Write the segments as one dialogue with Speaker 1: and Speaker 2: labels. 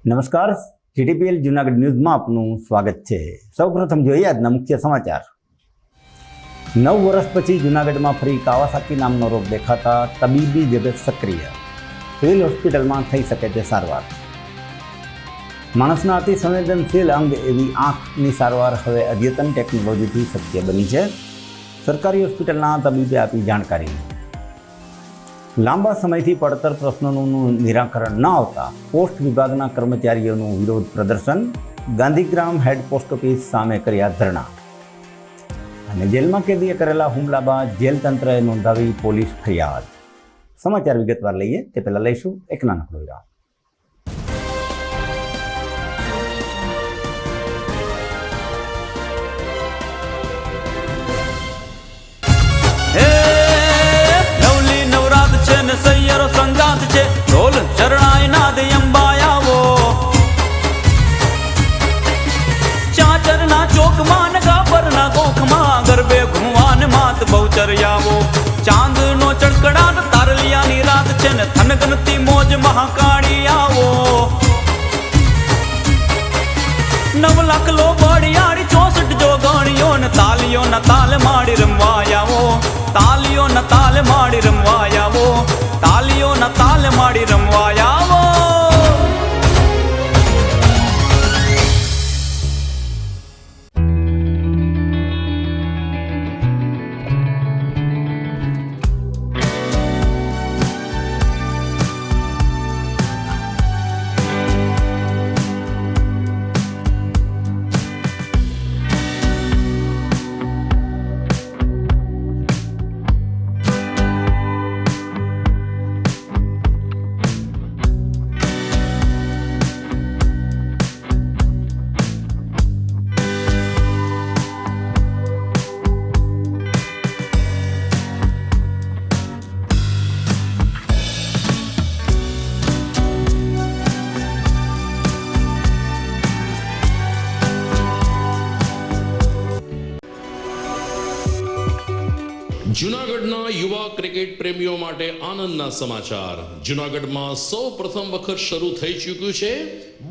Speaker 1: નમસ્કાર, જીટીપીએલ જૂનાગઢ ન્યૂઝમાં આપનું સ્વાગત છે। સૌપ્રથમ જોઈએ આજના મુખ્ય સમાચાર। 9 વર્ષ પછી જૂનાગઢમાં ફરી કાવાસાકી નામનો રોગ દેખાતા તબીબી જગત સક્રિય। સિવિલ હોસ્પિટલમાં થઈ શકે છે સારવાર। માણસના અતિ સંવેદનશીલ અંગ એવી આંખની સારવાર હવે અદ્યતન ટેકનોલોજીથી શક્ય બની છે। સરકારી હોસ્પિટલના તબીબે આપી જાણકારી। લાંબા સમયથી પડતર પ્રશ્નોનું નિરાકરણ ન આવતા પોસ્ટ વિભાગના કર્મચારીઓનું વિરોધ પ્રદર્શન। ગાંધીગ્રામ હેડ પોસ્ટ ઓફિસ સામે કર્યા ધરણા। અને જેલમાં કેદીએ કરેલા હુમલા બાદ જેલ તંત્રએ નોંધાવી પોલીસ ફરિયાદ। સમાચાર વિગતવાર લઈએ તે પહેલાં લઈશું એક નાનકડો વિરામ।
Speaker 2: સૈયરો સંગાત છે ઢોલ ચરણાય નાદ અંબાયાવો ચાચરના ચોકમાં ગાબરના ગોખમાં ગરબે ઘુવાન માત બહુચર્યાવો ચાંદનો ચડકડાટ તારલિયાની રાત છે ને થનગનતી મોજ મહાકાળી આવો 9 લાખ લો બળિયાળી 64 જોગણીઓ ને તાલીઓ ના તાલ માડી રમવાયાવો તાલીઓ ના તાલ માડી રમવાયાવો તાલીઓ ના તાલ માડી રમવાયાવો।
Speaker 3: જૂનાગઢના યુવા ક્રિકેટ પ્રેમીઓ માટે આનંદના સમાચાર। જૂનાગઢમાં સૌ પ્રથમ વખત શરૂ થઈ ચૂક્યું છે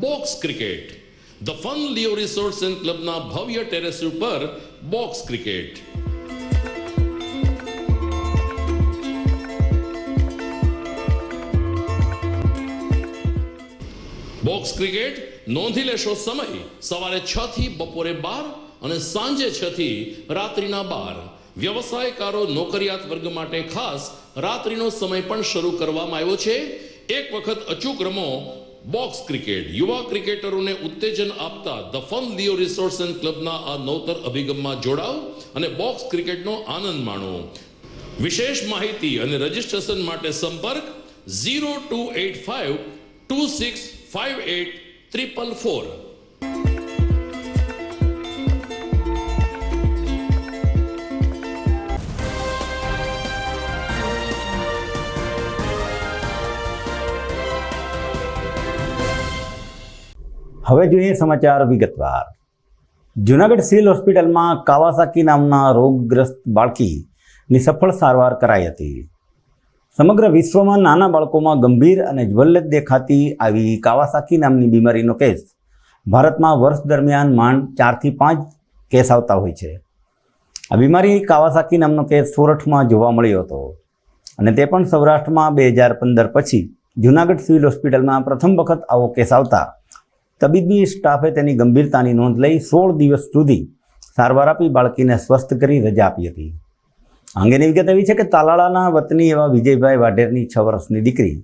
Speaker 3: box cricket. The Fun Leo Resorts and ક્લબના ભવ્ય ટેરેસ ઉપર બોક્સ ક્રિકેટ। બોક્સ ક્રિકેટ નોંધી લેશો સમય સવારે 6 થી બપોરે 12 અને સાંજે 6 થી રાત્રિના 12। વ્યવસાયકારો નોકરિયાત વર્ગ માટે ખાસ રાત્રિનો સમય પણ શરૂ કરવામાં આવ્યો છે। એક વખત અચૂક રમો બોક્સ ક્રિકેટ। યુવા ક્રિકેટરોને ઉત્તેજન આપતા the Fun Leo Resorts and ક્લબના આ નવતર અભિગમમાં જોડાઓ અને બોક્સ ક્રિકેટનો આનંદ માણો। વિશેષ માહિતી અને રજીસ્ટ્રેશન માટે સંપર્ક 0285 2658 444।
Speaker 1: હવે જોઈએ સમાચાર વિગતવાર। જૂનાગઢ સિવિલ હોસ્પિટલમાં કાવાસાકી નામના રોગગ્રસ્ત બાળકીની સફળ સારવાર કરાઈ હતી। સમગ્ર વિશ્વમાં નાના બાળકોમાં ગંભીર અને જ્વલંત દેખાતી આવી કાવાસાકી નામની બીમારીનો કેસ ભારતમાં વર્ષ દરમિયાન માંડ 4 થી 5 કેસ આવતા હોય છે। આ બીમારી કાવાસાકી નામનો કેસ સોરઠમાં જોવા મળ્યો હતો અને તે પણ સૌરાષ્ટ્રમાં 2015 પછી જૂનાગઢ સિવિલ હોસ્પિટલમાં પ્રથમ વખત આવો કેસ આવતા તબીબી સ્ટાફે તેની ગંભીરતાની નોંધ લઈ 16 દિવસ સુધી સારવાર આપી બાળકીને સ્વસ્થ કરી રજા આપી હતી। આ અંગેની વિગત એવી છે કે તાલાળાના વતની એવા વિજયભાઈ વાઢેરની 6 વર્ષની દીકરી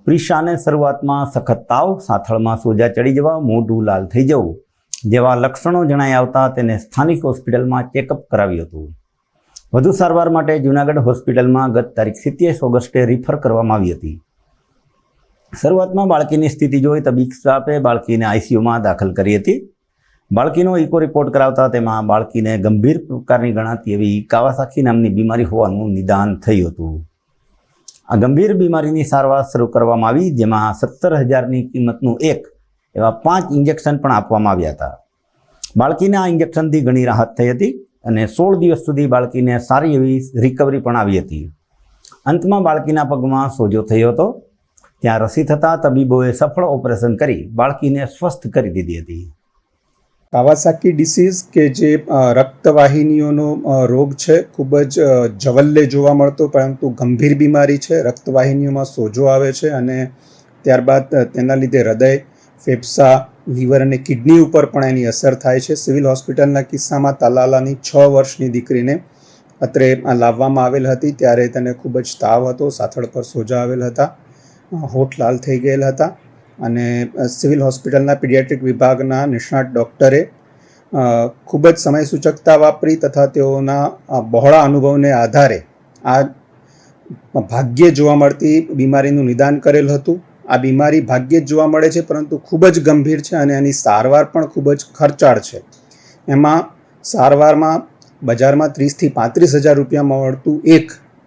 Speaker 1: પ્રિશાને શરૂઆતમાં સખત તાવ, સાથળમાં સોજા ચડી જવા, મોઢું લાલ થઈ જવું જેવા લક્ષણો જણાઈ આવતા તેને સ્થાનિક હોસ્પિટલમાં ચેકઅપ કરાવ્યું હતું। વધુ સારવાર માટે જૂનાગઢ હોસ્પિટલમાં ગત તારીખ 27 ઓગસ્ટે રિફર કરવામાં આવી હતી। શરૂઆતમાં બાળકીની સ્થિતિ જોઈ તબીબ સ્ટાફે બાળકીને આઈસીયુમાં દાખલ કરી હતી। બાળકીનો ઇકો રિપોર્ટ કરાવતા તેમાં બાળકીને ગંભીર પ્રકારની ગણાતી એવી કાવાસાકી નામની બીમારી હોવાનું નિદાન થયું હતું। આ ગંભીર બીમારીની સારવાર શરૂ કરવામાં આવી, જેમાં 17,000ની કિંમતનું એવા 5 ઇન્જેક્શન પણ આપવામાં આવ્યા હતા। બાળકીને આ ઇન્જેક્શનથી ઘણી રાહત થઈ હતી અને 16 દિવસ સુધી બાળકીને સારી એવી રિકવરી પણ આવી હતી। અંતમાં બાળકીના પગમાં સોજો થયો હતો, ત્યાં રસી થતાં તબીબોએ સફળ ઓપરેશન કરી બાળકીને સ્વસ્થ કરી દીધી હતી.
Speaker 4: કાવાસાકી ડિસીઝ કે જે રક્તવાહિનીઓનો રોગ છે, ખૂબ જ જવલ્લે જોવા મળતો પરંતુ ગંભીર બીમારી છે. રક્તવાહિનીઓમાં સોજો આવે છે અને ત્યારબાદ તેના લીધે હૃદય, ફેફસા, લીવર અને કિડની ઉપર પણ એની અસર થાય છે. સિવિલ હોસ્પિટલના કિસ્સામાં તલાલાની 6 વર્ષની દીકરીને અત્રે લાવવામાં આવેલ હતી ત્યારે તેને ખૂબ જ તાવ હતો, સાથળ પર સોજા આવેલ હતા, હોઠ લાલ થઈ ગયેલ હતા અને સિવિલ હોસ્પિટલના પીડિયાટ્રિક વિભાગના નિષ્ણાત ડૉક્ટરે ખૂબ જ સમય સૂચકતા વાપરી તથા તેઓના બહોળા અનુભવને આધારે આ ભાગ્યે જોવા મળતી બીમારીનું નિદાન કરેલ હતું. આ બીમારી ભાગ્યે જ જોવા મળે છે પરંતુ ખૂબ જ ગંભીર છે અને એની સારવાર પણ ખૂબ જ ખર્ચાળ છે. એમાં સારવારમાં બજારમાં 30,000 થી 35,000 રૂપિયામાં મળતું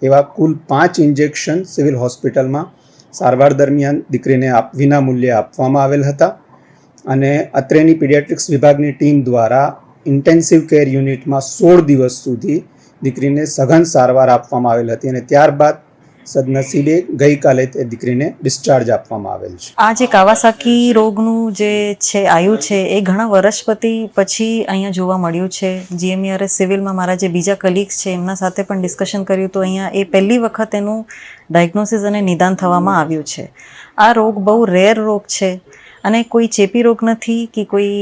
Speaker 4: એવા કુલ 5 ઇન્જેક્શન સિવિલ હોસ્પિટલમાં સારવાર દરમિયાન દીકરીને વિના મૂલ્યે આપવામાં આવેલ હતા અને અત્રેની પીડિયાટ્રિક્સ વિભાગની ટીમ દ્વારા ઇન્ટેન્સિવ કેર યુનિટમાં 16 દિવસ સુધી દીકરીને સઘન સારવાર આપવામાં આવેલ હતી અને ત્યારબાદ સદનસીબે ગઈકાલે તે દીકરીને ડિસ્ચાર્જ આપવામાં આવેલ છે.
Speaker 5: આ જે કાવાસાકી રોગનું જે છે આયુ છે એ ઘણા વર્ષ પછી અહીંયા જોવા મળ્યું છે. GMERS સિવિલમાં મારા જે બીજા કલીગ્સ છે એમના સાથે પણ ડિસ્કશન કર્યું તો અહીંયા એ પહેલી વખત એનું ડાયગ્નોસિસ અને નિદાન થવામાં આવ્યું છે. આ રોગ બહુ રેર રોગ છે અને કોઈ ચેપી રોગ નથી કે કોઈ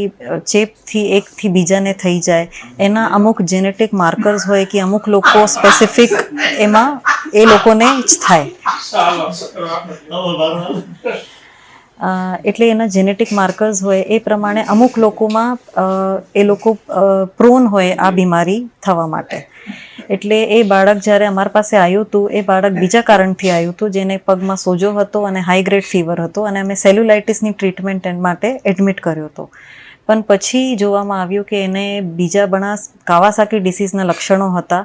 Speaker 5: ચેપથી એકથી બીજાને થઈ જાય. એના અમુક જેનેટિક માર્કર્સ હોય કે અમુક લોકો સ્પેસિફિક એમાં એ લોકોને જ થાય. એટલે એના જેનેટિક માર્કર્સ હોય એ પ્રમાણે અમુક લોકોમાં એ લોકો પ્રોન હોય આ બીમારી થવા માટે. એટલે એ બાળક જ્યારે અમારા પાસે આવ્યું હતું એ બાળક બીજા કારણથી આવ્યું હતું જેને પગમાં સોજો હતો અને હાઈ ગ્રેડ ફીવર હતો અને અમે સેલ્યુલાઇટિસની ટ્રીટમેન્ટ માટે એડમિટ કર્યો હતો. પણ પછી જોવામાં આવ્યું કે એને બીજા ઘણા કાવાસાકી ડિસીઝના લક્ષણો હતા.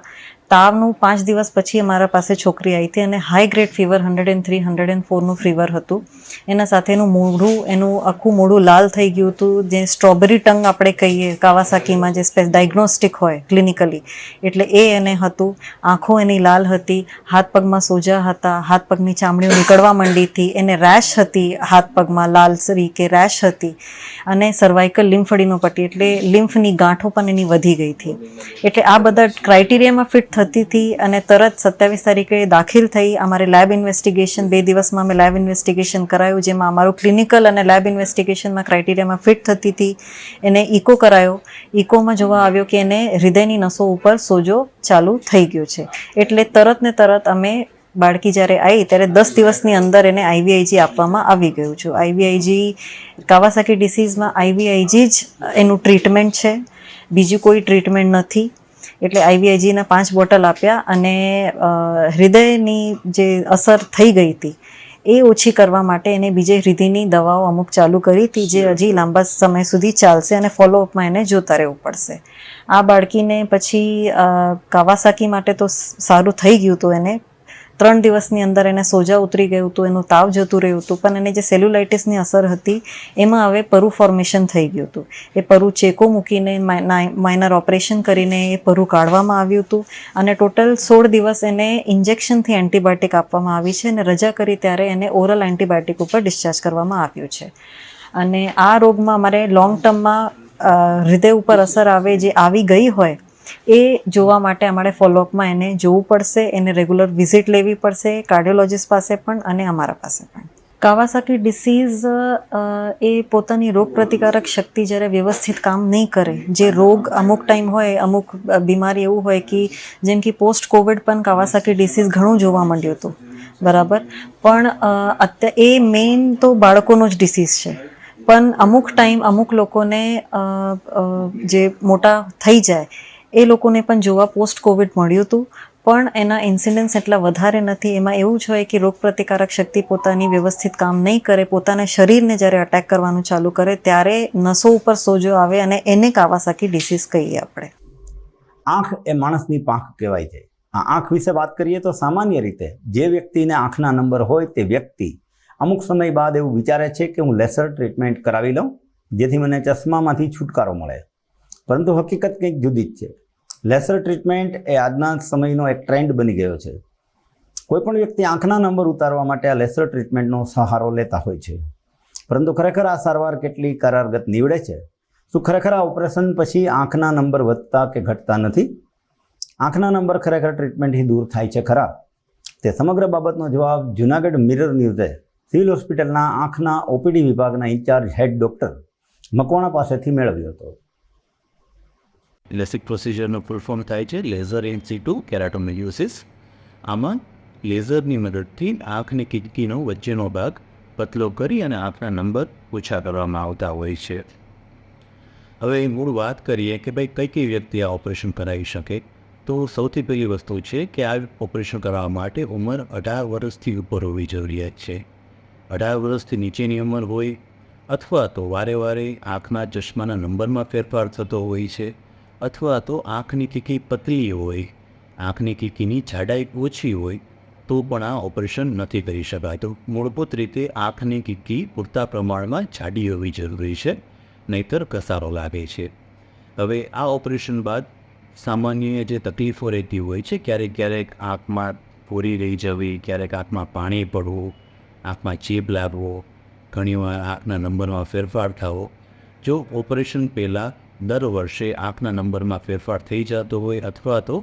Speaker 5: તાવનું 5 દિવસ પછી અમારા પાસે છોકરી આવી હતી અને હાઈ ગ્રેડ ફીવર 103, 104નું ફીવર હતું. એના સાથે એનું આખું મોઢું લાલ થઈ ગયું હતું, જે સ્ટ્રોબેરી ટંગ આપણે કહીએ કાવાસાકીમાં જે ડાયગ્નોસ્ટિક હોય ક્લિનિકલી, એટલે એ એને હતું. આંખો એની લાલ હતી, હાથ પગમાં સોજા હતા, હાથ પગની ચામડીઓ નીકળવા માંડી હતી, એને રેશ હતી, હાથ પગમાં લાલસરી કે રેશ હતી અને સર્વાઇકલ લિમ્ફડીનો પટ્ટી એટલે લિમ્ફની ગાંઠો પણ એની વધી ગઈ હતી. એટલે આ બધા ક્રાઇટેરિયામાં ફિટ થતી હતી અને તરત 27 તારીખે દાખલ થઈ. અમારે લેબ ઇન્વેસ્ટિગેશન 2 દિવસમાં અમે લેબ ઇન્વેસ્ટિગેશન કરાયું જેમાં અમારું ક્લિનિકલ અને લેબ ઇન્વેસ્ટિગેશનમાં ક્રાઇટેરિયામાં ફિટ થતી હતી. એને ઇકો કરાયો. ઇકોમાં જોવા આવ્યો કે એને હૃદયની નસો ઉપર સોજો ચાલુ થઈ ગયો છે. એટલે તરત ને તરત અમે બાળકી જ્યારે આવી ત્યારે 10 દિવસની અંદર એને IVIG આપવામાં આવી ગયું છે. IVIG કાવાસાકી ડિસીઝમાં IVIG જ એનું ટ્રીટમેન્ટ છે, બીજું કોઈ ટ્રીટમેન્ટ નથી. એટલે IVIGના 5 બોટલ આપ્યા અને હૃદયની જે અસર થઈ ગઈ હતી એ ઓછી કરવા માટે એને બીજે હૃદયની દવાઓ અમુક ચાલુ કરી હતી જે હજી લાંબા સમય સુધી ચાલશે અને ફોલોઅપમાં એને જોતા રહેવું પડશે. આ બાળકીને પછી કાવાસાકી માટે તો સારું થઈ ગયું હતું. એને 3 દિવસની અંદર એને સોજા ઉતરી ગયું હતું, એનું તાવ જતું રહ્યું હતું, પણ એને જે સેલ્યુલાઇટિસની અસર હતી એમાં હવે પરુ ફોર્મેશન થઈ ગયું હતું. એ પરુ ચેકો મૂકીને માઇનર ઓપરેશન કરીને એ પરુ કાઢવામાં આવ્યું હતું અને ટોટલ 16 દિવસ એને ઇન્જેક્શનથી એન્ટીબાયોટિક આપવામાં આવી છે અને રજા કરી ત્યારે એને ઓરલ એન્ટીબાયોટિક ઉપર ડિસ્ચાર્જ કરવામાં આવ્યું છે. અને આ રોગમાં અમારે લોંગ ટર્મમાં હૃદય ઉપર અસર આવે જે આવી ગઈ હોય એ જોવા માટે અમારે ફોલોઅપમાં એને જોવું પડશે, એને રેગ્યુલર વિઝિટ લેવી પડશે કાર્ડિયોલોજિસ્ટ પાસે પણ અને અમારા પાસે પણ. કાવાસાકી ડિસીઝ એ પોતાની રોગ પ્રતિકારક શક્તિ જ્યારે વ્યવસ્થિત કામ નહીં કરે, જે રોગ અમુક ટાઈમ હોય, અમુક બીમારી એવું હોય કે જેમ કે પોસ્ટ કોવિડ પણ કાવાસાકી ડિસીઝ ઘણું જોવા મળ્યું હતું, બરાબર. પણ અત્યારે એ મેઇન તો બાળકોનો જ ડિસીઝ છે. પણ અમુક ટાઈમ અમુક લોકોને જે મોટા થઈ જાય એ લોકોને પણ જોવા પોસ્ટ કોવિડ મળ્યું હતું પણ એના ઇન્સિડન્સ એટલા વધારે નથી. એમાં એવું જ હોય કે રોગ પ્રતિકારક શક્તિ પોતાની વ્યવસ્થિત કામ નહીં કરે, પોતાના શરીરને જ્યારે અટેક કરવાનું ચાલુ કરે ત્યારે નસો ઉપર સોજો આવે અને એને કાવાસાકી ડિસીઝ કહીએ આપણે.
Speaker 1: આંખ એ માણસની પાંખ કહેવાય છે. આ આંખ વિશે વાત કરીએ તો સામાન્ય રીતે જે વ્યક્તિને આંખના નંબર હોય તે વ્યક્તિ અમુક સમય બાદ એવું વિચારે છે કે હું લેસર ટ્રીટમેન્ટ કરાવી લઉં જેથી મને ચશ્મામાંથી છુટકારો મળે, પરંતુ હકીકત કંઈક જુદી જ છે. લેસર ટ્રીટમેન્ટ એ આજના સમયનો એક ટ્રેન્ડ બની ગયો છે. કોઈપણ વ્યક્તિ આંખના નંબર ઉતારવા માટે આ લેસર ટ્રીટમેન્ટનો સહારો લેતા હોય છે, પરંતુ ખરેખર આ સારવાર કેટલી કરારગત નીવડે છે? શું ખરેખર આ ઓપરેશન પછી આંખના નંબર વધતા કે ઘટતા નથી? આંખના નંબર ખરેખર ટ્રીટમેન્ટથી દૂર થાય છે ખરા? તે સમગ્ર બાબતનો જવાબ જૂનાગઢ મિરર ન્યૂઝે સિવિલ હોસ્પિટલના આંખના ઓપીડી વિભાગના ઇન્ચાર્જ હેડ ડૉક્ટર મકવાણા પાસેથી મેળવ્યો હતો.
Speaker 6: લેસિક પ્રોસિજરનો ફૂલ ફોર્મ થાય છે લેઝર ઇન સિટુ કેરાટોમિલિયોસિસ. આમાં લેઝરની મદદથી આંખની કીટકીનો વચ્ચેનો ભાગ પતલો કરી અને આંખના નંબર ઓછા કરવામાં આવતા હોય છે. હવે મૂળ વાત કરીએ કે ભાઈ કઈ કઈ વ્યક્તિ આ ઓપરેશન કરાવી શકે, તો સૌથી પહેલી વસ્તુ છે કે આ ઓપરેશન કરાવવા માટે ઉંમર 18 વર્ષથી ઉપર હોવી જરૂરિયાત છે. 18 વર્ષથી નીચેની ઉંમર હોય અથવા તો વારે વારે આંખના ચશ્માના નંબરમાં ફેરફાર થતો હોય છે, અથવા તો આંખની કીકી પતલી હોય, આંખની કીકીની જાડાઈ ઓછી હોય તો પણ આ ઓપરેશન નથી કરી શકાતું. મૂળભૂત રીતે આંખની કીકી પૂરતા પ્રમાણમાં જાડી હોવી જરૂરી છે, નહીંતર ઘસારો લાગે છે. હવે આ ઓપરેશન બાદ સામાન્ય જે તકલીફો રહેતી હોય છે, ક્યારેક આંખમાં ભૂરી રહી જવી, ક્યારેક આંખમાં પાણી પડવું, આંખમાં ચેપ લાગવો, ઘણીવાર આંખના નંબરમાં ફેરફાર થવો. જો ઓપરેશન પહેલાં દર વર્ષે આંખના નંબરમાં ફેરફાર થઈ જતો હોય અથવા તો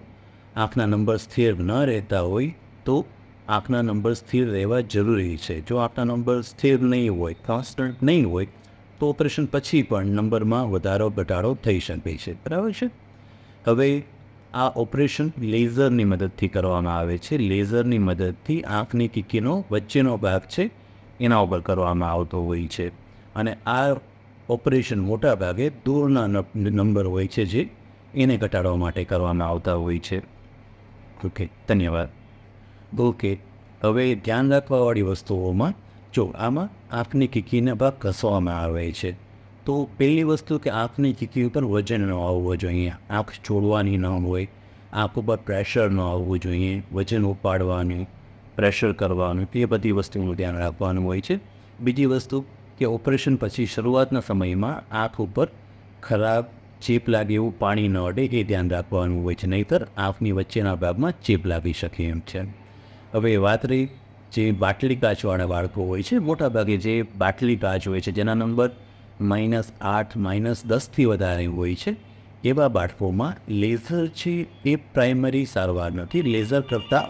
Speaker 6: આંખના નંબર સ્થિર ન રહેતા હોય તો આંખના નંબર સ્થિર રહેવા જરૂરી છે. જો આંખના નંબર સ્થિર નહીં હોય, કોન્સ્ટન્ટ નહીં હોય તો ઓપરેશન પછી પણ નંબરમાં વધારો ઘટાડો થઈ શકે છે. બરાબર છે. હવે આ ઓપરેશન લેઝરની મદદથી કરવામાં આવે છે. લેઝરની મદદથી આંખની કીકીનો વચ્ચેનો ભાગ છે એના ઉપર કરવામાં આવતો હોય છે, અને આ ઓપરેશન મોટા ભાગે દૂરના નંબર હોય છે જે એને ઘટાડવા માટે કરવામાં આવતા હોય છે. ઓકે, ધન્યવાદ. ઓકે, હવે ધ્યાન રાખવાવાળી વસ્તુઓમાં જો આમાં આંખની કીકીના ભાગ ઘસવામાં આવે છે તો પહેલી વસ્તુ કે આંખની કીકી ઉપર વજન ન આવવું જોઈએ, આંખ છોડવાની ન હોય, આંખ ઉપર પ્રેશર ન આવવું જોઈએ, વજન ઉપાડવાનું, પ્રેશર કરવાનું, એ બધી વસ્તુનું ધ્યાન રાખવાનું હોય છે. બીજી વસ્તુ કે ઓપરેશન પછી શરૂઆતના સમયમાં આંખ ઉપર ખરાબ ચેપ લાગે એવું પાણી ન અડે એ ધ્યાન રાખવાનું હોય છે, નહીંતર આંખની વચ્ચેના ભાગમાં ચેપ લાગી શકે એમ છે. હવે વાત રહી જે બાટલી કાચવાળા બાળકો હોય છે, મોટાભાગે જે બાટલી કાચ હોય છે જેના નંબર -8, -10થી વધારે હોય છે, એવા બાળકોમાં લેઝર છે એ પ્રાઇમરી સારવાર નથી. લેઝર કરતાં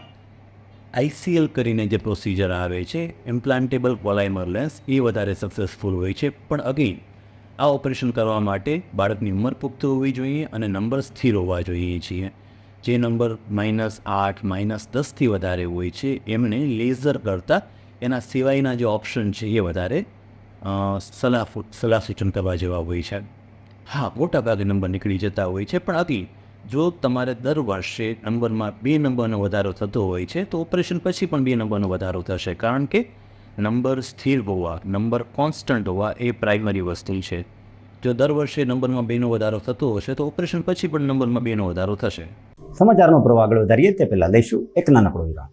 Speaker 6: ICL કરીને જે પ્રોસિજર આવે છે, ઇમ્પ્લાન્ટેબલ પોલાઇમર લેન્સ, એ વધારે સક્સેસફુલ હોય છે. પણ અગેન આ ઓપરેશન કરવા માટે બાળકની ઉંમર પુખ્ત હોવી જોઈએ અને નંબર સ્થિર હોવા જોઈએ છીએ. જે નંબર -8, -10થી વધારે હોય છે એમને લેઝર કરતાં એના સિવાયના જે ઓપ્શન છે એ વધારે સલાહ સૂચન કરવા જેવા હોય છે. હા, મોટાભાગે નંબર નીકળી જતા હોય છે, પણ અગેન જો તમારે દર વર્ષે નંબરમાં 2 નંબરનો વધારો થતો હોય છે તો ઓપરેશન પછી પણ 2 નંબરનો વધારો થશે, કારણ કે નંબર સ્થિર હોવા, નંબર કોન્સ્ટન્ટ હોવા એ પ્રાઇમરી વસ્તુ છે. જો દર વર્ષે નંબરમાં 2નો વધારો થતો હશે તો ઓપરેશન પછી પણ નંબરમાં 2નો વધારો થશે.
Speaker 1: સમાચારનો પ્રવાહ આગળ વધારીએ તે પહેલાં લઈશું એક નાનકડો વિરામ.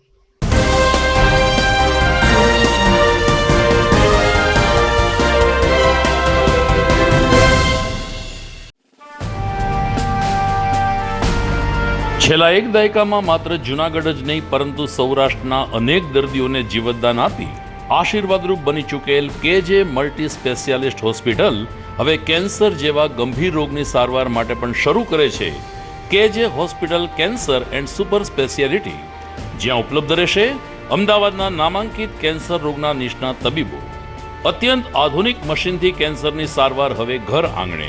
Speaker 3: છેલ્લા એક દાયકામાં માત્ર જૂનાગઢ જ નહીં પરંતુ સૌરાષ્ટ્રના અનેક દર્દીઓને જીવતદાન આપી આશીર્વાદરૂપ બની ચૂકેલ KJ મલ્ટી સ્પેશિયાલિસ્ટ હોસ્પિટલ હવે કેન્સર જેવા ગંભીર રોગની સારવાર માટે પણ શરૂ કરે છે KJ hospital cancer and super speciality, જ્યાં ઉપલબ્ધ રહેશે અમદાવાદના નામાંકિત કેન્સર રોગના નિષ્ણાત તબીબો. અત્યંત આધુનિક મશીનથી કેન્સરની સારવાર હવે ઘર આંગણે.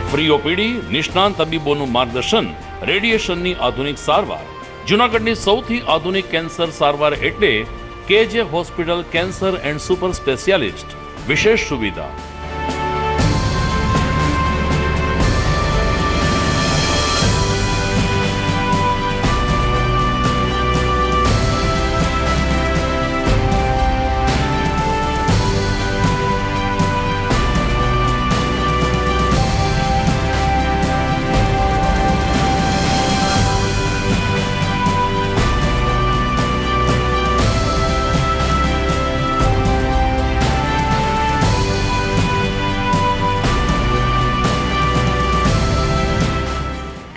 Speaker 3: ફ્રી ઓપીડી, નિષ્ણાંત તબીબોનું માર્ગદર્શન, રેડિયેશનની આધુનિક સારવાર. જૂનાગઢની સૌથી આધુનિક કેન્સર સારવાર એટલે KJ hospital cancer and super specialist. વિશેષ સુવિધા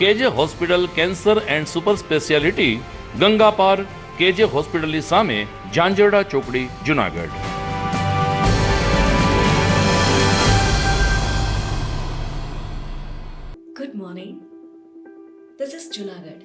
Speaker 3: KJ hospital cancer and super speciality Ganga પાર કેજે હોસ્પિટલની સામે ઝાંઝરડા ચોકડી Junagadh.
Speaker 7: Good morning. This is Junagadh.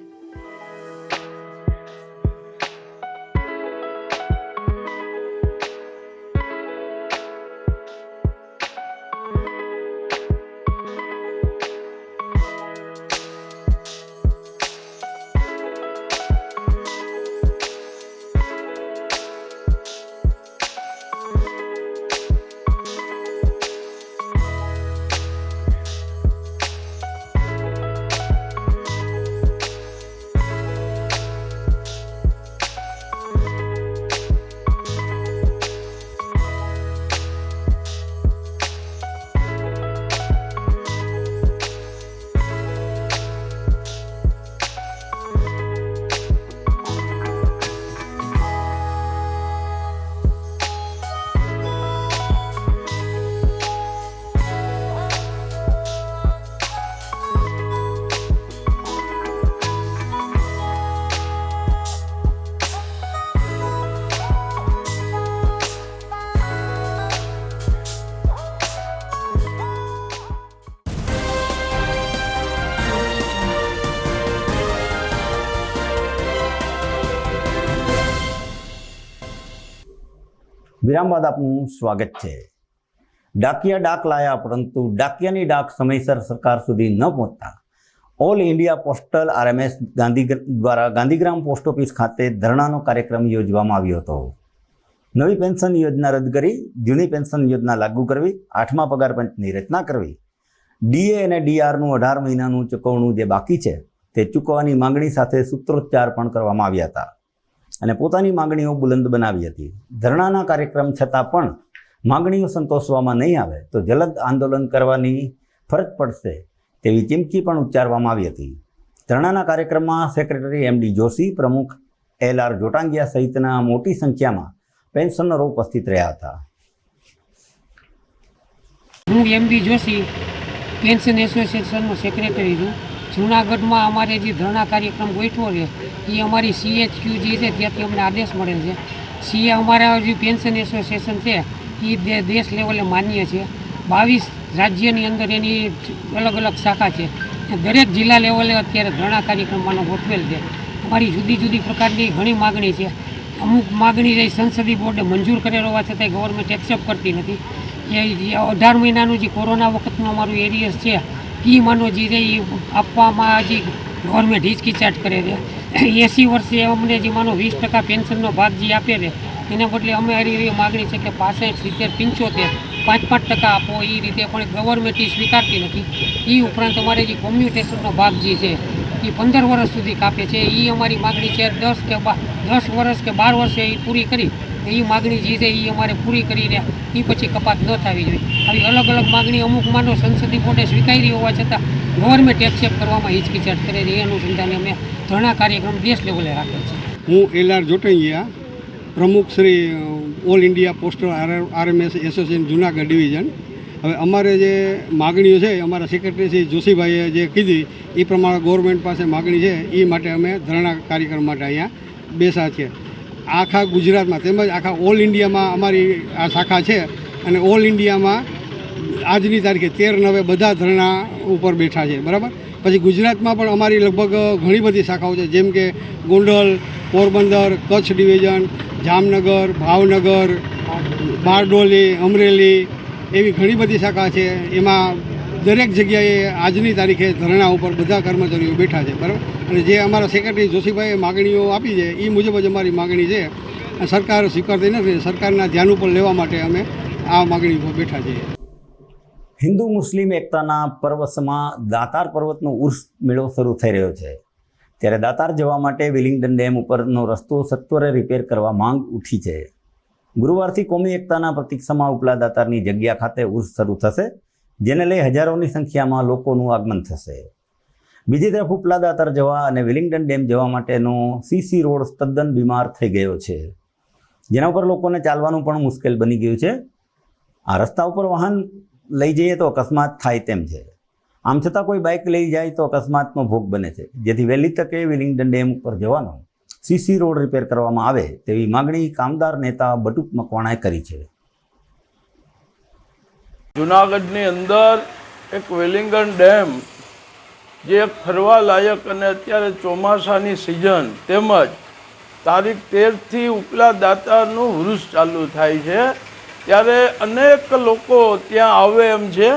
Speaker 1: વિરામ બાદ આપનું સ્વાગત છે. ડાકિયા ડાક લાયા, પરંતુ ડાકિયાની ડાક સમયસર સરકાર સુધી ન પહોંચતા ઓલ ઇન્ડિયા પોસ્ટલ RMS દ્વારા ગાંધીગ્રામ પોસ્ટ ઓફિસ ખાતે ધરણાનો કાર્યક્રમ યોજવામાં આવ્યો હતો. નવી પેન્શન યોજના રદ કરી જૂની પેન્શન યોજના લાગુ કરવી, 8મા પગાર પંચની રચના કરવી, DA અને DRનું 18 મહિનાનું ચૂકવણું જે બાકી છે તે ચૂકવવાની માંગણી સાથે સૂત્રોચ્ચાર પણ કરવામાં આવ્યા હતા અને પોતાની માંગણીઓ બુલંદ બનાવી હતી. ધરણાના કાર્યક્રમ છતાં પણ માંગણીઓ સંતોષવામાં નહીં આવે તો જલદ આંદોલન કરવાની ફરજ પડશે તેવી ચીમકી પણ ઉચ્ચારવામાં આવી હતી. ધરણાના કાર્યક્રમમાં સેક્રેટરી MD જોશી, પ્રમુખ LR જોટાંગિયા સહિતના મોટી સંખ્યામાં પેન્શનરો ઉપસ્થિત રહ્યા હતા.
Speaker 8: હું MD જોશી પેન્શન એસોસિએશનનો સેક્રેટરી છું. જૂનાગઢમાં અમારે જે ધરણા કાર્યક્રમ ગોઠવો છે એ અમારી CHQ જે છે ત્યાંથી અમને આદેશ મળેલ છે. CA અમારા જે પેન્શન એસોસિએશન છે એ દેશ લેવલે માન્ય છે. 22 રાજ્યની અંદર એની અલગ અલગ શાખા છે. દરેક જિલ્લા લેવલે અત્યારે ધરણા કાર્યક્રમમાંનો ગોઠવેલ છે. અમારી જુદી જુદી પ્રકારની ઘણી માગણી છે. અમુક માગણી જે સંસદીય બોર્ડે મંજૂર કરેલ હોવા છતાંય ગવર્મેન્ટ એક્સેપ્ટ કરતી નથી. એ 18 મહિનાનું જે કોરોના વખતનું અમારું એરિયસ છે એ માનો જે છે એ આપવામાં હજી ગવર્મેન્ટ હિચકિચાટ કરે છે. 80 વર્ષે અમને જે માનો 20% પેન્શનનો ભાગ જે આપે છે એના બદલે અમે એવી માગણી છે કે 65, 70, 75, 5% આપો. એ રીતે પણ ગવર્મેન્ટ એ સ્વીકારતી નથી. એ ઉપરાંત અમારે જે કોમ્યુટેશનનો ભાગ જે છે એ 15 વર્ષ સુધી કાપે છે. એ અમારી માગણી છે 10 વર્ષ કે 12 વર્ષે એ પૂરી કરી એ માગણી જે છે એ અમારે પૂરી કરીને એ પછી કપાત ન થવી જોઈએ. આવી અલગ અલગ માગણી અમુક માનો સંસદીય બોર્ડે સ્વીકારી હોવા છતાં ગવર્મેન્ટ એક્સેપ્ટ કરવામાં હિચકિચાટ કરે છે. એ અનુસંધાને અમે ધરણા કાર્યક્રમ દેશ લેવલે રાખે છે.
Speaker 9: હું LR જોટંગિયા, પ્રમુખ Shri all India postal RMS association Junagadh division. હવે અમારે જે માગણીઓ છે અમારા સેક્રેટરી શ્રી જોશીભાઈએ જે કીધી એ પ્રમાણે ગવર્મેન્ટ પાસે માગણી છે એ માટે અમે ધરણા કાર્યક્રમ માટે અહીંયા બેસા છે. આખા ગુજરાતમાં તેમજ આખા ઓલ ઇન્ડિયામાં અમારી આ શાખા છે અને ઓલ ઇન્ડિયામાં આજની તારીખે 13 બધા ધરણા ઉપર બેઠા છે. બરાબર. પછી ગુજરાતમાં પણ અમારી લગભગ ઘણી બધી શાખાઓ છે, જેમ કે ગોંડલ, પોરબંદર, કચ્છ ડિવિઝન, જામનગર, ભાવનગર, બારડોલી, અમરેલી એવી ઘણી બધી શાખા છે. એમાં દરેક જગ્યાએ આજની તારીખે ધરણા ઉપર બધા કર્મચારીઓ બેઠા છે. બરાબર. અને જે અમારા સેક્રેટરી જોશીભાઈએ માગણીઓ આપી છે એ મુજબ જ અમારી માગણી છે. સરકાર સ્વીકારતી નથી. સરકારના ધ્યાન ઉપર લેવા માટે અમે આ માગણી ઉપર બેઠા છીએ.
Speaker 1: હિન્દુ મુસ્લિમ એકતાના પર્વસમાં દાતાર પર્વતનો ઉર્સ મેળો શરૂ થઈ રહ્યો છે. ત્યારે દાતાર જવા માટે વિલિંગડન ડેમ ઉપરનો રસ્તો સત્વરે રિપેર કરવા માંગ ઉઠી છે. ગુરુવારથી કોમી એકતાના પ્રતીક્ષામાં ઉપલા દાતારની જગ્યા ખાતે ઉર્સ શરૂ થશે, જેને લઈ હજારોની સંખ્યામાં લોકોનું આગમન થશે. બીજી તરફ ઉપલા દાતાર જવા અને વિલિંગડન ડેમ જવા માટેનો CC રોડ તદ્દન બીમાર થઈ ગયો છે, જેના ઉપર લોકોને ચાલવાનું પણ મુશ્કેલ બની ગયું છે. આ રસ્તા ઉપર વાહન લઈ જઈએ તો અકસ્માત થાય તેમ છે. આમ છતાં કોઈ બાઇક લઈ જાય તો અકસ્માતનો ભોગ બને છે, જેથી વહેલી તકે વિલિંગડન ડેમ ઉપર જવાનો સીસી રોડ રિપેર કરવામાં આવે તેવી માગણી કામદાર નેતા બટુક મકવાણાએ કરી છે.
Speaker 10: જુનાગઢની અંદર એક વેલિંગન ડેમ જે એક ફરવા લાયક અને અત્યારે ચોમાસાની સિઝન તેમજ તારીખ 13થી ઉપલા દાતારનું વૃક્ષ ચાલુ થાય છે ત્યારે અનેક લોકો ત્યાં આવે એમ છે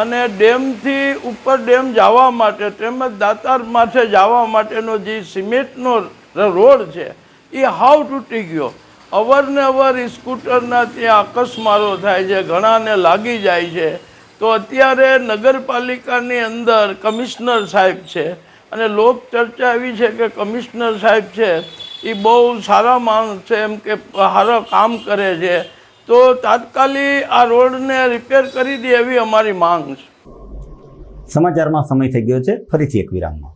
Speaker 10: અને ડેમથી ઉપર ડેમ જવા માટે તેમજ દાતાર માથે જવા માટેનો જે સિમેન્ટનો રોડ છે એ હાવ તૂટી ગયો. અવારનવાર સ્કૂટરના ત્યાં અકસ્માતો થાય છે, ઘણાને લાગી જાય છે. તો અત્યારે નગરપાલિકાની અંદર કમિશનર સાહેબ છે અને લોક ચર્ચા એવી છે કે કમિશનર સાહેબ છે એ બહુ સારા માણસ છે, એમ કે સારા કામ કરે છે. તો તાત્કાલિક આ રોડને રિપેર કરી દે એવી અમારી માંગ છે.
Speaker 1: સમાચારમાં સમય થઈ ગયો છે. ફરીથી એક વિરામમાં.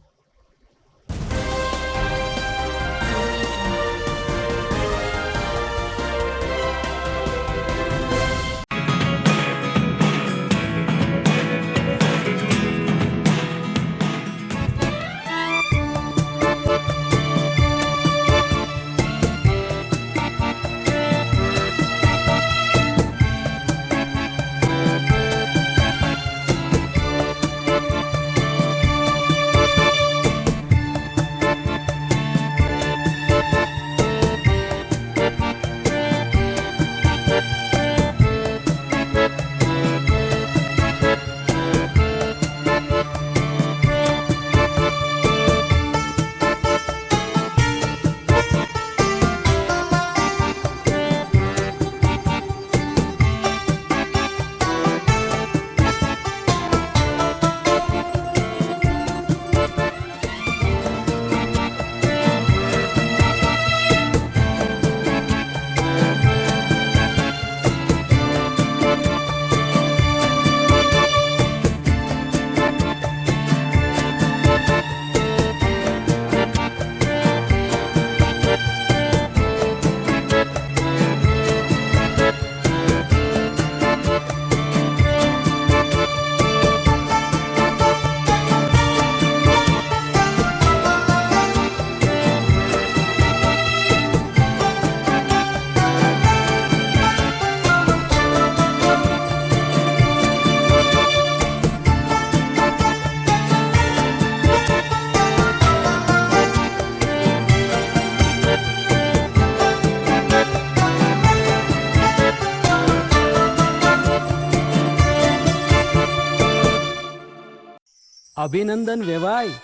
Speaker 11: અભિનંદન વેવાય,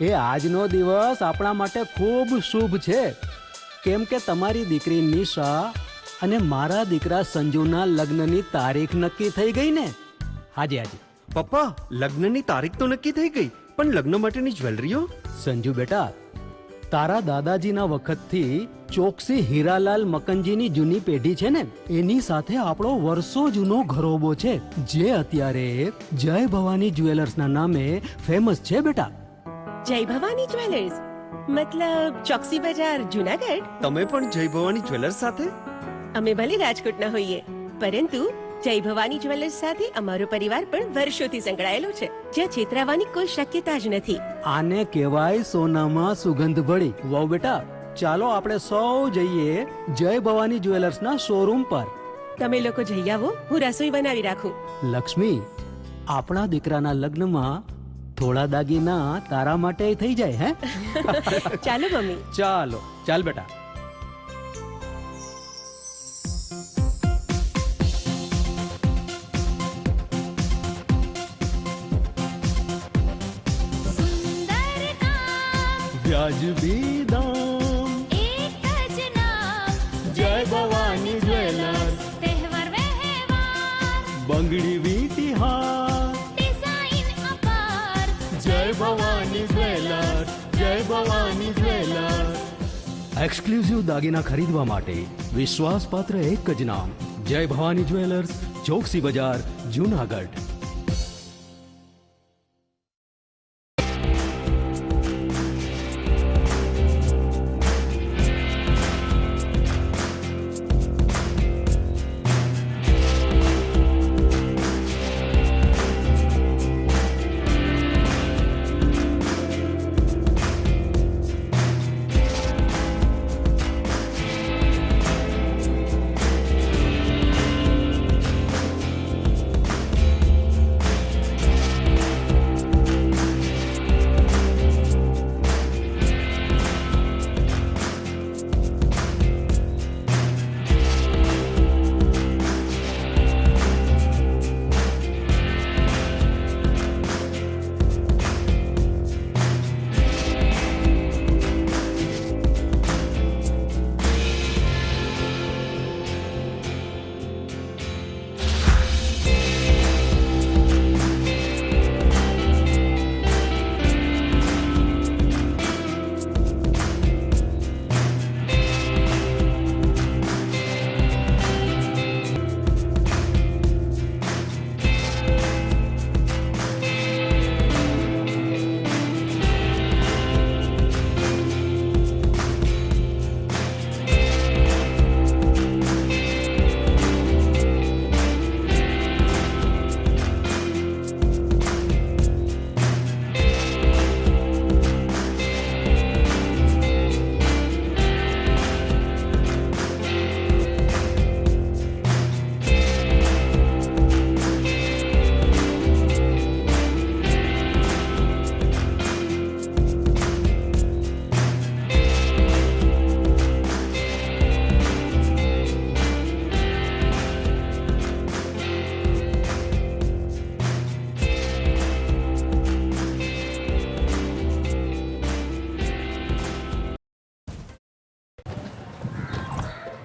Speaker 11: એ આજનો દિવસ આપણા માટે ખૂબ શુભ છે, કેમ કે તમારી દીકરી નિશા અને મારા દીકરા સંજુના લગ્નની તારીખ નક્કી થઈ ગઈ ને. હાજી હાજી
Speaker 12: પપ્પા, લગ્નની તારીખ તો નક્કી થઈ ગઈ, પણ લગ્ન માટેની જ્વેલરીઓ?
Speaker 11: સંજુ બેટા, તારા દાદાજીના વખતથી ચોકસી હીરાલાલ મકનજીની જૂની પેઢી છે ને, એની સાથે આપણો વર્ષો જૂનો ઘરોબો છે, જે અત્યારે જય ભવાની જ્વેલર્સના નામે ફેમસ છે બેટા.
Speaker 13: જય ભવાની જ્વેલર્સ મતલબ ચોકસી બજાર જુનાગઢ?
Speaker 12: તમે પણ જય ભવાની જ્વેલર્સ સાથે?
Speaker 13: અમે ભલે રાજકોટના હોઈએ, પરંતુ જય ભવાની જ્વેલર્સ સાથે અમારો પરિવાર પણ વર્ષોથી સંકળાયેલો છે, જ્યાં છેતરાવાની કોઈ શક્યતા જ નથી.
Speaker 11: આને કહેવાય સોનામાં સુગંધ ભળી. વાવ બેટા, ચાલો આપણે સૌ જઈએ જય ભવાની જ્વેલર્સના શોરૂમ પર.
Speaker 13: તમે લોકો જઈ આવો, હું રસોઈ બનાવી રાખું.
Speaker 11: લક્ષ્મી, આપણા દીકરાના લગ્નમાં થોડા દાગીના તારા માટે થઈ જાય. હે
Speaker 13: ચાલો મમ્મી.
Speaker 11: ચાલો ચાલ બેટા. વ્યાજબી દામ,
Speaker 14: એક જ નામ,
Speaker 11: જય ભવાની જ્વેલર્સ.
Speaker 14: તહેવાર વ્યવહાર,
Speaker 11: બંગડી વીટી હાર,
Speaker 14: ડિઝાઇન અપાર,
Speaker 11: જય ભવાની જ્વેલર્સ, જય ભવાની જ્વેલર્સ. એક્સક્લુઝિવ દાગીના ખરીદવા માટે વિશ્વાસપાત્ર એક જ નામ, જય ભવાની જ્વેલર્સ, ચોકસી બજાર, જુનાગઢ.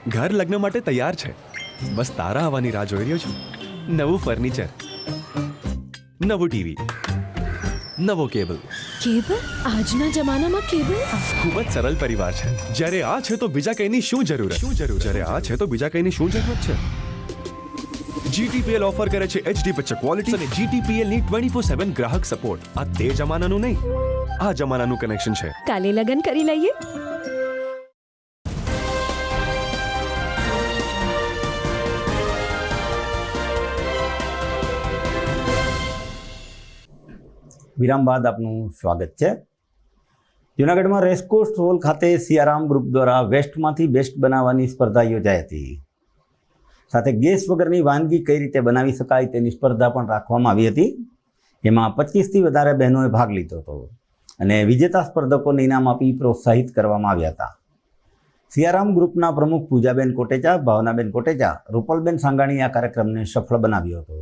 Speaker 12: ઘર લગ્ન માટે તૈયાર છે. બસ તારા આવવાની રાહ જોઈ રહ્યો છું. નવું ફર્નિચર, નવું ટીવી, નવો કેબલ.
Speaker 7: કેબલ? આજના જમાનામાં કેબલ?
Speaker 12: ખૂબ જ સરળ પરિવાર છે. જ્યારે આ છે તો બીજા કઈની શું જરૂર? જ્યારે આ છે તો બીજા કઈની શું જરૂરત છે? GTPL ઓફર કરે છે HD પિક્ચર ક્વોલિટી અને GTPL ની 24/7 ગ્રાહક સપોર્ટ. આ તે જમાનાનું નહીં, આ જમાનાનું કનેક્શન છે.
Speaker 7: કાલે લગન કરી લઈએ.
Speaker 1: વિરામ બાદ આપનું સ્વાગત છે. જૂનાગઢમાં રેસકોર્સ હોલ ખાતે સિયારામ ગ્રુપ દ્વારા વેસ્ટમાંથી બેસ્ટ બનાવવાની સ્પર્ધા યોજાઈ હતી. સાથે ગેસ વગરની વાનગી કઈ રીતે બનાવી શકાય તેની સ્પર્ધા પણ રાખવામાં આવી હતી. એમાં 25થી વધારે બહેનોએ ભાગ લીધો હતો અને વિજેતા સ્પર્ધકોને ઇનામ આપી પ્રોત્સાહિત કરવામાં આવ્યા હતા. સિયારામ ગ્રુપના પ્રમુખ પૂજાબેન કોટેચા, ભાવનાબેન કોટેચા, રૂપલબેન સાંગાણી આ કાર્યક્રમને સફળ બનાવ્યો હતો.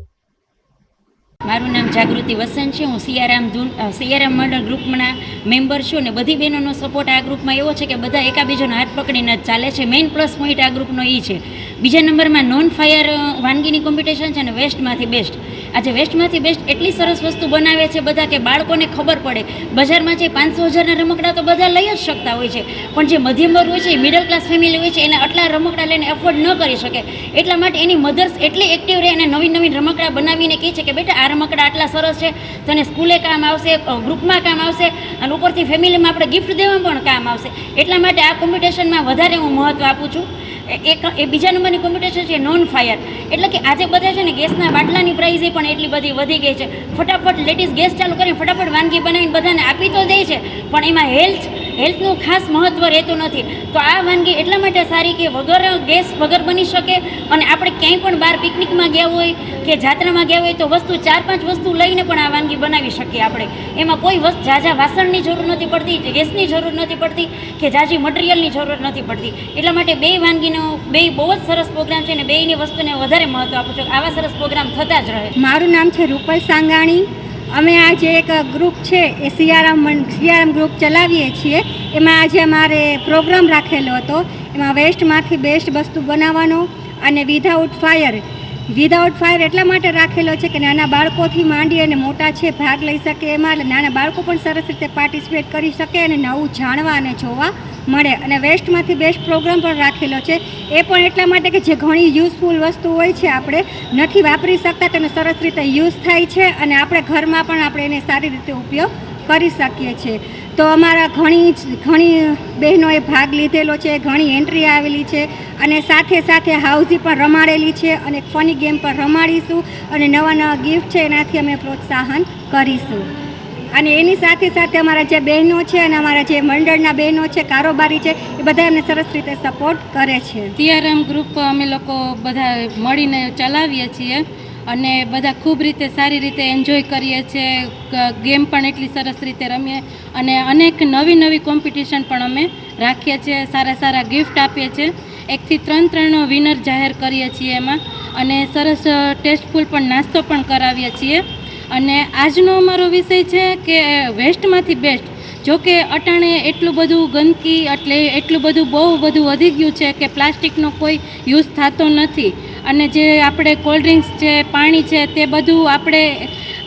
Speaker 15: મારું નામ જાગૃતિ વસંત છે. હું સિયારામ મંડળ ગ્રુપના મેમ્બર છું અને બધી બહેનોનો સપોર્ટ આ ગ્રુપમાં એવો છે કે બધા એકાબીજાનો હાથ પકડીને જ ચાલે છે. મેઇન પ્લસ પોઈન્ટ આ ગ્રુપનો એ છે. બીજા નંબરમાં નોન ફાયર વાનગીની કોમ્પિટિશન છે અને વેસ્ટમાંથી બેસ્ટ. આજે વેસ્ટમાંથી બેસ્ટ એટલી સરસ વસ્તુ બનાવે છે બધા કે બાળકોને ખબર પડે. બજારમાં જે 500,000ના રમકડા તો બધા લઈ જ શકતા હોય છે, પણ જે મધ્યમ વર્ગ હોય છે, મિડલ ક્લાસ ફેમિલી હોય છે, એને આટલા રમકડા લઈને એફોર્ડ ન કરી શકે. એટલા માટે એની મધર્સ એટલી એક્ટિવ રહે અને નવીન નવીન રમકડા બનાવીને કહે છે કે બેટા આ રમકડા આટલા સરસ છે, તને સ્કૂલે કામ આવશે, ગ્રુપમાં કામ આવશે અને ઉપરથી ફેમિલીમાં આપણે ગિફ્ટ દેવામાં પણ કામ આવશે. એટલા માટે આ કોમ્પિટિશનમાં વધારે હું મહત્ત્વ આપું છું. એ બીજા નંબરની કોમ્પિટિશન છે નોન ફાયર. એટલે કે આજે બધા છે ને ગેસના બાટલાની પ્રાઇઝ પણ એટલી બધી વધી ગઈ છે. ફટાફટ લેડીઝ ગેસ ચાલુ કરીને ફટાફટ વાનગી બનાવીને બધાને આપી તો દે છે, પણ એમાં હેલ્થનું ખાસ મહત્ત્વ રહેતું નથી. તો આ વાનગી એટલા માટે સારી કે વગર ગેસ વગર બની શકે અને આપણે ક્યાંય પણ બહાર પિકનિકમાં ગયા હોય કે જાત્રામાં ગયા હોય તો વસ્તુ 4-5 વસ્તુ લઈને પણ આ વાનગી બનાવી શકીએ આપણે. એમાં કોઈ ઝાઝા વાસણની જરૂર નથી પડતી, ગેસની જરૂર નથી પડતી કે ઝાઝી મટીરિયલની જરૂર નથી પડતી. એટલા માટે બે વાનગીનો બહુ જ સરસ પ્રોગ્રામ છે અને બેયની વસ્તુને વધારે મહત્ત્વ આપું છું. આવા સરસ પ્રોગ્રામ થતા જ રહે.
Speaker 16: મારું નામ છે રૂપલ સાંગાણી. અમે આ જે એક ગ્રુપ છે એ સિયારામ ગ્રુપ ચલાવીએ છીએ. એમાં આજે અમારે પ્રોગ્રામ રાખેલો હતો. એમાં વેસ્ટમાંથી બેસ્ટ વસ્તુ બનાવવાનો અને વિધાઉટ ફાયર એટલા માટે રાખેલો છે કે નાના બાળકોથી માંડી અને મોટા છે ભાગ લઈ શકે એમાં. એટલે નાના બાળકો પણ સરસ રીતે પાર્ટિસિપેટ કરી શકે અને નવું જાણવા અને જોવા મળે. અને વેસ્ટમાંથી બેસ્ટ પ્રોગ્રામ પણ રાખેલો છે. એ પણ એટલા માટે કે જે ઘણી યુઝફુલ વસ્તુ હોય છે આપણે નથી વાપરી શકતા તેનો સરસ રીતે યુઝ થાય છે અને આપણે ઘરમાં પણ આપણે એને સારી રીતે ઉપયોગ કરી શકીએ છીએ. તો અમારા ઘણી બહેનોએ ભાગ લીધેલો છે, ઘણી એન્ટ્રી આવેલી છે અને સાથે સાથે હાઉઝી પણ રમાડેલી છે અને એક ફની ગેમ પણ રમાડીશું અને નવા ગિફ્ટ છે એનાથી અમે પ્રોત્સાહન કરીશું. અને એની સાથે સાથે અમારા જે બહેનો છે અને અમારા જે મંડળના બહેનો છે, કારોબારી છે, એ બધા એમને સરસ રીતે સપોર્ટ કરે છે.
Speaker 15: સિયારામ ગ્રુપ અમે લોકો બધા મળીને ચલાવીએ છીએ અને બધા ખૂબ રીતે સારી રીતે એન્જોય કરીએ છીએ. ગેમ પણ એટલી સરસ રીતે રમીએ અને અનેક નવી કોમ્પિટિશન પણ અમે રાખીએ છીએ. સારા ગિફ્ટ આપીએ છીએ. 1 થી 3 વિનર જાહેર કરીએ છીએ એમાં અને સરસ ટેસ્ટફુલ પણ નાસ્તો પણ કરાવીએ છીએ. અને આજનો અમારો વિષય છે કે વેસ્ટમાંથી બેસ્ટ. જો કે અટાણે એટલું બધું ગંદકી એટલે એટલું બધું બહુ બધું વધી ગયું છે કે પ્લાસ્ટિકનો કોઈ યુઝ થતો નથી. અને જે આપણે કોલ્ડ ડ્રિંક્સ છે, પાણી છે, તે બધું આપણે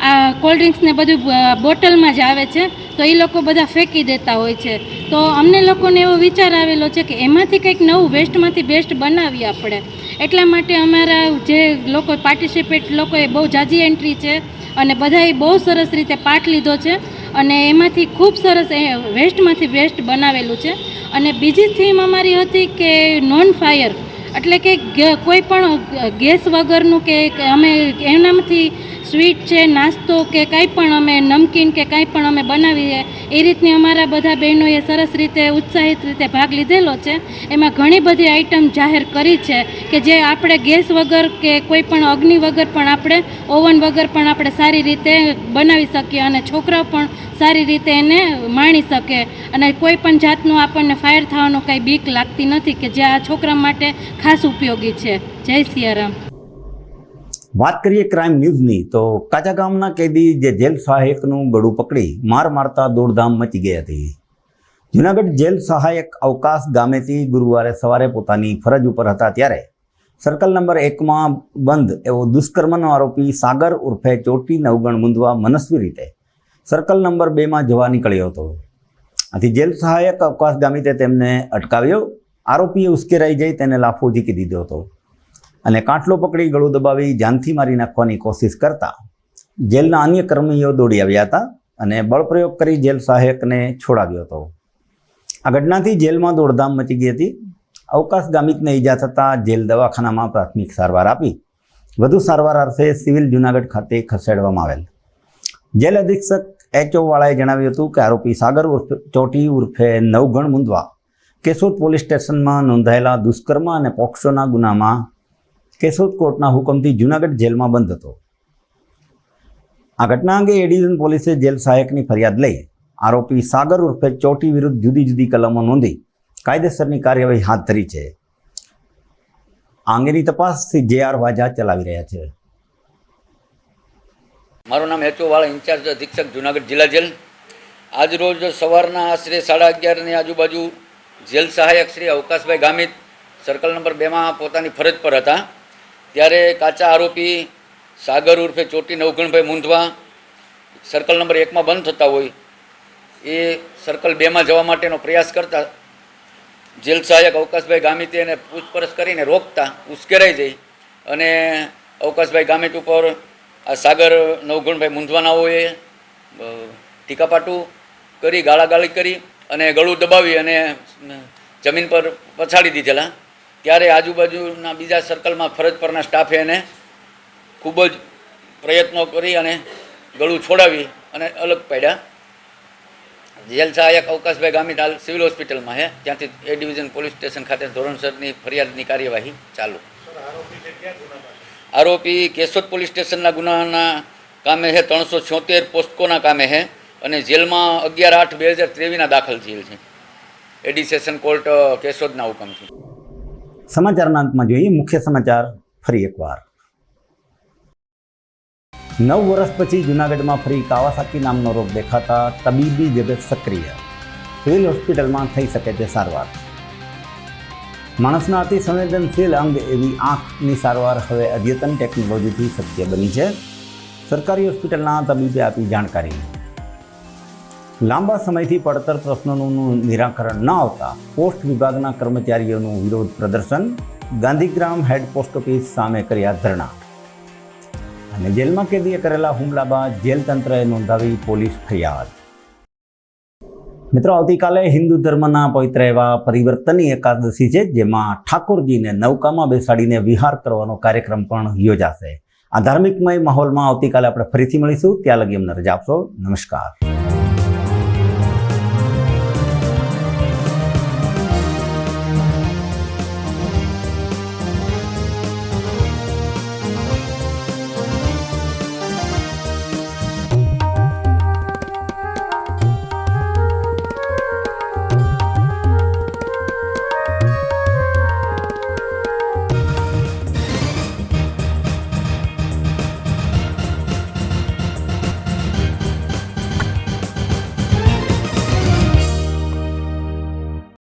Speaker 15: આ કોલ્ડ ડ્રિંક્સને બધું બોટલમાં જ આવે છે તો એ લોકો બધા ફેંકી દેતા હોય છે. તો અમને લોકોને એવો વિચાર આવેલો છે કે એમાંથી કંઈક નવું વેસ્ટમાંથી બેસ્ટ બનાવીએ આપણે. એટલા માટે અમારા જે લોકો પાર્ટિસિપેટ લોકોએ બહુ ઝાઝી એન્ટ્રી છે અને બધાએ બહુ સરસ રીતે પાઠ લીધો છે અને એમાંથી ખૂબ સરસ વેસ્ટમાંથી બેસ્ટ બનાવેલું છે. અને બીજી થીમ અમારી હતી કે નોન ફાયર, એટલે કે કોઈ પણ ગેસ વગરનું કે અમે એનામાંથી સ્વીટ છે, નાસ્તો કે કાંઈ પણ અમે નમકીન કે કાંઈ પણ અમે બનાવીએ એ રીતની અમારા બધા બહેનોએ સરસ રીતે ઉત્સાહિત રીતે ભાગ લીધેલો છે. એમાં ઘણી બધી આઈટમ જાહેર કરી છે કે જે આપણે ગેસ વગર કે કોઈ પણ અગ્નિ વગર પણ આપણે ઓવન વગર પણ આપણે સારી રીતે બનાવી શકીએ અને છોકરાઓ પણ સારી રીતે એને માણી શકે અને કોઈ પણ જાતનું આપણને ફાયર થવાનો કાંઈ બીક લાગતી નથી કે જે આ છોકરા માટે ખાસ ઉપયોગી છે. જય સિયારામ.
Speaker 1: વાત કરીએ ક્રાઇમ ન્યૂઝની તો કાચા ગામના કેદી જે જેલ સહાયકનું ગળું પકડી મારતા દોડધામ મચી ગઈ હતી. જૂનાગઢ જેલ સહાયક અવકાશ ગામેથી ગુરુવારે સવારે પોતાની ફરજ ઉપર હતા ત્યારે સર્કલ નંબર 1માં બંધ એવો દુષ્કર્મનો આરોપી સાગર ઉર્ફે ચોટી નવગણ મુંદવા મનસ્વી રીતે સર્કલ નંબર 2માં જવા નીકળ્યો હતો. આથી જેલ સહાયક અવકાશ ગામિતે તેમને અટકાવ્યો. આરોપીએ ઉશ્કેરાઈ જઈ તેને લાફો ઝીકી દીધો હતો અને કાંઠલો પકડી ગળું દબાવી જાનથી મારી નાખવાની કોશિશ કરતા જેલના અન્ય કર્મીઓ દોડી આવ્યા હતા અને બળપ્રયોગ કરી જેલ સહાયકને છોડાવ્યો હતો. આ ઘટનાથી જેલમાં દોડધામ મચી ગઈ હતી. અવકાશ ગામિતને ઈજા થતાં જેલ દવાખાનામાં પ્રાથમિક સારવાર આપી વધુ સારવાર અર્થે સિવિલ જૂનાગઢ ખાતે ખસેડવામાં આવેલ. જેલ અધિક્ષક H.O. વાળાએ જણાવ્યું હતું કે આરોપી સાગર ચોટી ઉર્ફે નવગણ મુંદવા કેશોદ પોલીસ સ્ટેશનમાં નોંધાયેલા દુષ્કર્મ અને પોક્સોના ગુનામાં કેશોદ કોર્ટના હુકમથી જૂનાગઢ જેલમાં બંધ હતો. આ ઘટના અંગે એ ડિવિઝન પોલીસે જેલ સહાયકની ફરિયાદ લઈ આરોપી સાગર ઉર્ફે ચોટી વિરુદ્ધ જુદી જુદી કલમો નોંધી કાયદેસરની કાર્યવાહી હાથ ધરી છે. આ અંગેની તપાસ J.R. વાજા ચલાવી રહ્યા છે.
Speaker 17: મારું નામ H.O. વાળા, ઇન્ચાર્જ અધિક્ષક જૂનાગઢ જિલ્લા જેલ. આજ રોજ સવારના આશરે 11:30ની આજુબાજુ જેલ સહાયક શ્રી અવકાશભાઈ ગામિત સર્કલ નંબર 2માં પોતાની ફરજ પર હતા ત્યારે કાચા આરોપી સાગર ઉર્ફે ચોટી નવગણભાઈ મુંદવા સર્કલ નંબર 1માં બંધ થતા હોય એ સર્કલ 2માં જવા માટેનો પ્રયાસ કરતા જેલ સહાયક અવકાશભાઈ ગામિતે એને પૂછપરછ કરીને રોકતા ઉશ્કેરાઈ જઈ અને અવકાશભાઈ ગામિત ઉપર આ સાગર નવગણભાઈ મુંદવાનાઓએ ટીકાપાટું કરી, ગાળાગાળી કરી અને ગળું દબાવી અને જમીન પર પછાડી દીધેલા. ત્યારે આજુબાજુના બીજા સર્કલમાં ફરજ પરના સ્ટાફે એને ખૂબ જ પ્રયત્નો કરી અને ગળું છોડાવી અને અલગ પાડ્યા. જેલ સહાયક અવકાશભાઈ ગામિત હાલ સિવિલ હોસ્પિટલમાં છે, ત્યાંથી એ ડિવિઝન પોલીસ સ્ટેશન ખાતે ધોરણસરની ફરિયાદની કાર્યવાહી ચાલુ. આરોપી કેશોદ પોલીસ સ્ટેશનના ગુનાના કામે છે, 376 પોસ્ટકોના કામે છે અને જેલમાં 11/8/2023ના દાખલ થયેલ છે એડી સેશન કોર્ટ કેશોદના હુકમથી.
Speaker 1: સમાચારના અંતમાં જોઈએ મુખ્ય સમાચાર ફરી એકવાર. 9 વર્ષ પછી જૂનાગઢમાં ફરી કાવાસાકી નામનો રોગ દેખાતા તબીબી જગત સક્રિય. સિવિલ હોસ્પિટલમાં થઈ શકે છે સારવાર. માણસના અતિ સંવેદનશીલ અંગ એવી આંખની સારવાર હવે અદ્યતન ટેકનોલોજીથી શક્ય બની છે. સરકારી હોસ્પિટલના તબીબે આપી જાણકારી. લાંબા સમયથી પડતર પ્રશ્નોનું નિરાકરણ ન આવતા પોસ્ટ વિભાગના કર્મચારીઓનું વિરોધ પ્રદર્શન. ગાંધીગ્રામ હેડ પોસ્ટ ઓફિસ સામે કર્યા ધરણા. અને જેલમાં કેદીએ કરેલા હુમલા બાદ જેલ તંત્રએ નોંધાવી પોલીસ ફરિયાદ. મિત્રો, આવતીકાલે હિન્દુ ધર્મના પવિત્ર એવા પરિવર્તનની એકાદશી છે, જેમાં ઠાકોરજીને નૌકામાં બેસાડીને વિહાર કરવાનો કાર્યક્રમ પણ યોજાશે. આ ધાર્મિકમય માહોલમાં આવતીકાલે આપણે ફરીથી મળીશું. ત્યાં લગી અમને રજા આપશો. નમસ્કાર.